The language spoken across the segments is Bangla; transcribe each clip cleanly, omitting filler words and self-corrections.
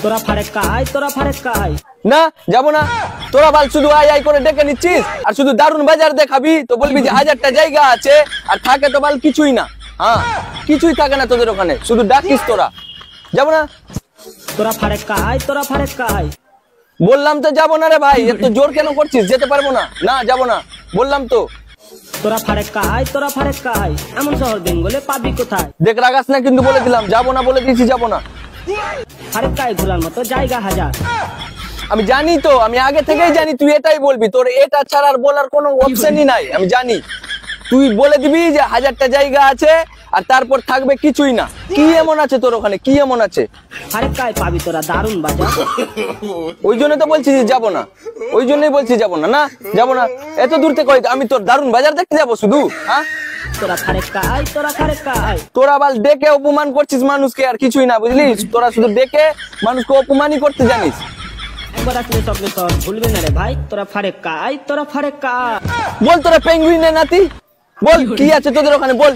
তোরা ফারেক্কা আয়, তোরা ফারেক্কা আয়। না যাবো না। তোরা বাল শুধু আয় আয় করে ডেকে নিচ্ছিস, আর শুধু দারুন বাজার দেখাবি তো বলবি যে 1000টা জায়গা আছে, আর থাকে তো বাল কিছুই না। হ্যাঁ, কিছুই থাকে না তোদের ওখানে, শুধু ডাকিস তোরা। যাবো না। তোরা ফারেক্কা আয়, তোরা ফারেক্কা আয়। বললাম তো যাবো না রে ভাই, এত জোর কেন করছিস? যেতে পারবো না, না যাবো না, বললাম তো। তোরা ফারেক্কা আয়, তোরা ফারেক্কা আয়। এমন শহর বেঙ্গলে পাবি কোথায়? দেখ রাগাস না কিন্তু, বলে দিলাম যাবো না, বলে দিয়েছি যাবো না। ফারেক্কায় ঘোরার মতো জায়গা হাজার। আমি জানি তো, আমি আগে থেকেই জানি তুই এটাই বলবি, তোর এটা ছাড়া আর বলার কোনো অপশনই নাই। আমি জানি তুই বলে দিবি যে 1000টা জায়গা আছে, আর তারপর থাকবে কিছুই না। কি এমন আছে তোর ওখানে, কি এমন আছে? ফারেক্কায় পাবি তোরা দারুন বাজার। ওই জন্য তো বলছি যে যাবো না, ওই জন্যই বলছি যাবো না। না যাবো না, এত দূর থেকে আমি তোর দারুন বাজার দেখতে যাবো শুধু? হ্যাঁ, তোরা ফারেক্কা আয়, তোরা ফারেক্কা আয়। তোরা বাল ডেকে অপমান করছিস মানুষকে, আর কিছুই না, বুঝলি? তোরা শুধু ডেকে মানুষকে অপমানই করতে জানিস। একবার আসলে স্বপ্ন শহর ভুলবি না রে ভাই। তোরা ফারেক্কা আয়, তোরা ফারেক্কা আয়। বল তোরা পেঙ্গুইনের নাতি, বল কি আছে তোদের ওখানে, বল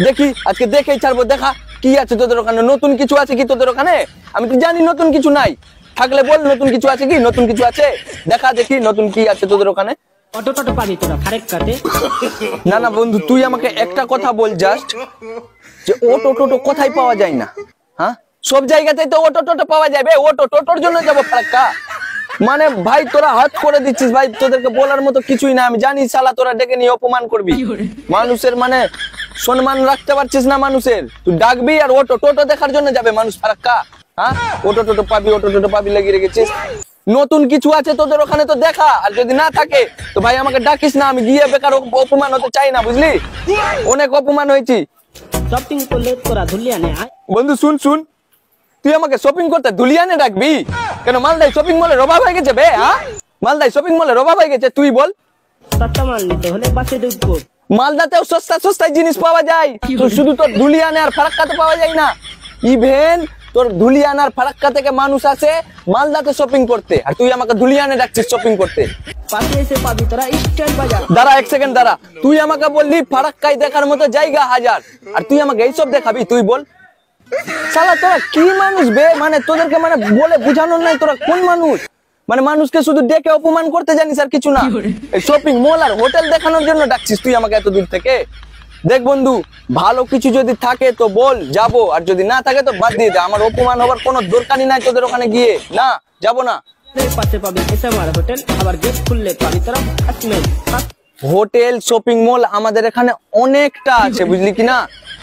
দেখি, আজকে দেখেই ছাড়বো। দেখা কি আছে তোদের ওখানে, নতুন কিছু আছে কি তোদের ওখানে? আমি তো জানি নতুন কিছু নাই, থাকলে বল নতুন কিছু আছে কি, নতুন কিছু আছে দেখা, দেখি নতুন কি আছে তোদের ওখানে। অটো টটো পাবি তোরা ফারেক্কাতে? না না বন্ধু, তুই আমাকে একটা কথা বল জাস্ট, যে অটো টোটো কোথায় পাওয়া যায় না? হ্যাঁ, সব জায়গাতেই তো অটো টোটো পাওয়া যাবে, অটো টোটোর জন্য যাবো ফারাক্কা? মানে ভাই তোরা হাত করে দিচ্ছিস ভাই, তোদেরকে বলার মতো কিছুই না। আমি জানি শালা তোরা ডেকে নিয়ে অপমান করবি মানুষের, মানে সম্মান রাখতে পারছিস না মানুষের। তুই ডাকবি আর অটো টোটো দেখার জন্য যাবে মানুষ ফারাক্কা? হ্যাঁ, অটো টোটো পাবি, অটো টোটো পাবি লাগিয়ে রেখেছিস। নতুন কিছু আছে তোদের ওখানে তো দেখা, আর যদি না থাকে তো ভাই আমাকে ডাকিস না, আমি গিয়ে বেকার অপমান হতে চাই না, বুঝলি? অনেক অপমান হয়েছি। শপিং করলে তোরা ধুলিয়ানে আয়। বন্ধু শুন শুন, তুই আমাকে শপিং করতে ধুলিয়ানে ডাকবি কেন? মালদায় শপিং মলের অভাব হয়ে গেছে বে? হ্যাঁ, মালদায় শপিং মলের অভাব হয়ে গেছে, তুই বল। সস্তা মাল নিতে হলে বাসে ঢুকবো। মালদাতেও সস্তা সস্তায় জিনিস পাওয়া যায়, তো শুধু তোর ধুলিয়ানে আর ফারাক্কাতে পাওয়া যায় না। ইভেন তোর ধুলিয়ান আর ফারাক্কা থেকে মানুষ আসে মালদাতে শপিং করতে, আর তুই আমাকে ধুলিয়ানে ডাকছিস শপিং করতে। পাশে এসে পাবি তোরা স্টাইল বাজার। দাঁড়া এক সেকেন্ড দাঁড়া, তুই আমাকে বললি ফারাক্কায় দেখার মতো জায়গা হাজার, আর তুই আমাকে এইসব দেখাবি? তুই বল শালা তোরা কি মানুষ বে? মানে তোদেরকে মানে বলে বুঝানোর নাই, তোরা কোন মানুষ? মানে মানুষকে শুধু ডেকে অপমান করতে জানিস আর কিছু না। এই শপিং মল আর হোটেল দেখানোর জন্য ডাকছিস তুই আমাকে এত দূর থেকে? দেখ বন্ধু, ভালো কিছু যদি থাকে তো বল যাবো, আর যদি না থাকে তো বাদ দিয়ে দে। আমার অপমান হবার কোনো দরকারই নাই তোদের ওখানে গিয়ে, না যাবো না। পাশে পাবি এসএমআর হোটেল, আবার গেট খুললে পাবি তোরা হোটেল শপিং মল আমাদের এখানে অনেকটা আছে, বুঝলি কিনা?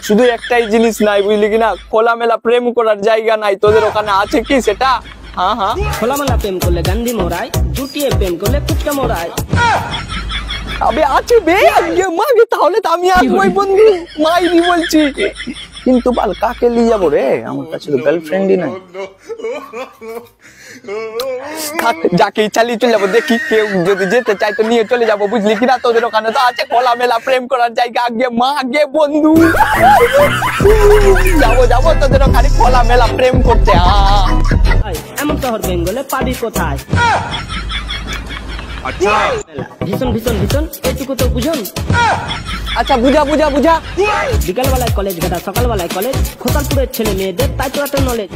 শুধু একটাই জিনিস নাই, বুঝলি কিনা? খোলামেলা প্রেম করার জায়গা নাই। তোদের ওখানে আছে কি সেটা? হ্যাঁ হ্যাঁ, খোলামেলা প্রেম করলে গান্ধী মোড়ায়, জুটিয়ে প্রেম করলে ফুচকা মোড়ায়। আবে আছে বে, আগে মাগে, তাহলে তো আমি আসবোই বন্ধু, মাইরি বলছি। কিন্তু বাল কাকে নিয়ে যাবো রে? আমার কাছে তো গার্লফ্রেন্ডই নাই। যাকে চালিয়ে চলে যাবো, দেখি কেউ যদি যেতে চাই তো নিয়ে চলে যাবো, বুঝলি কিনা? তোদের ওখানে তো আছে খোলামেলা প্রেম করার জায়গা, আগে মা আগে বন্ধু। যাবো যাবো তোদের ওখানে খোলামেলা প্রেম করতে। এমন শহর বেঙ্গলে পাবি কোথায়? আচ্ছা ভীষণ ভীষণ ভীষণ এইটুকু তো বুঝুন। আচ্ছা বুঝা বুঝা বুঝা। বিকালবেলায় কলেজ ঘাটা, সকালবেলায় কলেজ। খোসালপুরের ছেলে মেয়েদের তাই তো একটা নলেজ।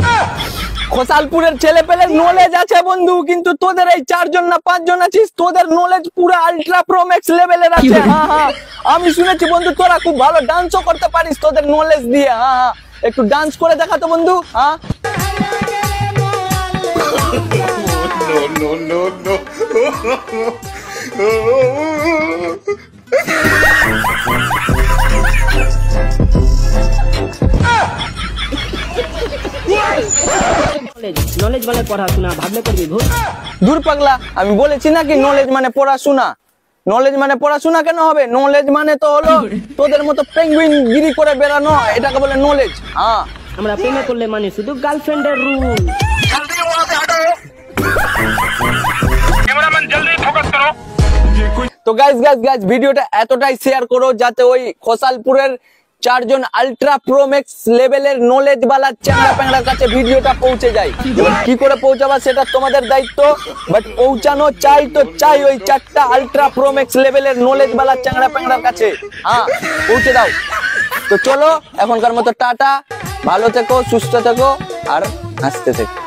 খোসালপুরের ছেলে পেলে নলেজ আছে বন্ধু, কিন্তু তোদের এই 4 জন না 5 জন আছিস, তোদের নলেজ পুরো আলট্রা প্রো ম্যাক্স লেভেলের আছে। হ্যাঁ হ্যাঁ, আমি শুনেছি বন্ধু তোরা খুব ভালো ডান্সও করতে পারিস তোদের নলেজ দিয়ে। হ্যাঁ হ্যাঁ, একটু ডান্স করে দেখা তো বন্ধু। হ্যাঁ no, no, no, নলেজ মানে পড়াশোনা, ভাবলে করবি ভুল। দূর পাগলা, আমি বলেছি নাকি নলেজ মানে পড়াশোনা? নলেজ মানে পড়াশোনা কেন হবে? নলেজ মানে তো হলো তোদের মতো পেঙ্গুইন গিরি করে বেড়ানো, এটাকে বলে নলেজ। হ্যাঁ, আমরা প্রেমে করলে মানে শুধু গার্লফ্রেন্ডের রুল। তো গাইস গাইস গাইস, ভিডিওটা এতটাই শেয়ার করো যাতে ওই খোসালপুরের 4 জন আলট্রা প্রো ম্যাক্স লেভেলের নলেজ বালা চ্যাংড়া প্যাংড়ার কাছে ভিডিওটা পৌঁছে যায়। কি করে পৌঁছাবা সেটা তোমাদের দায়িত্ব, বাট পৌঁছানো চাই তো চাই ওই 4টা আলট্রা প্রো ম্যাক্স লেভেলের নলেজ বালা চ্যাংড়া প্যাংড়ার কাছে। হ্যাঁ, পৌঁছে দাও। তো চলো এখনকার মতো টাটা, ভালো থেকো, সুস্থ থেকো আর হাসতে থেকো।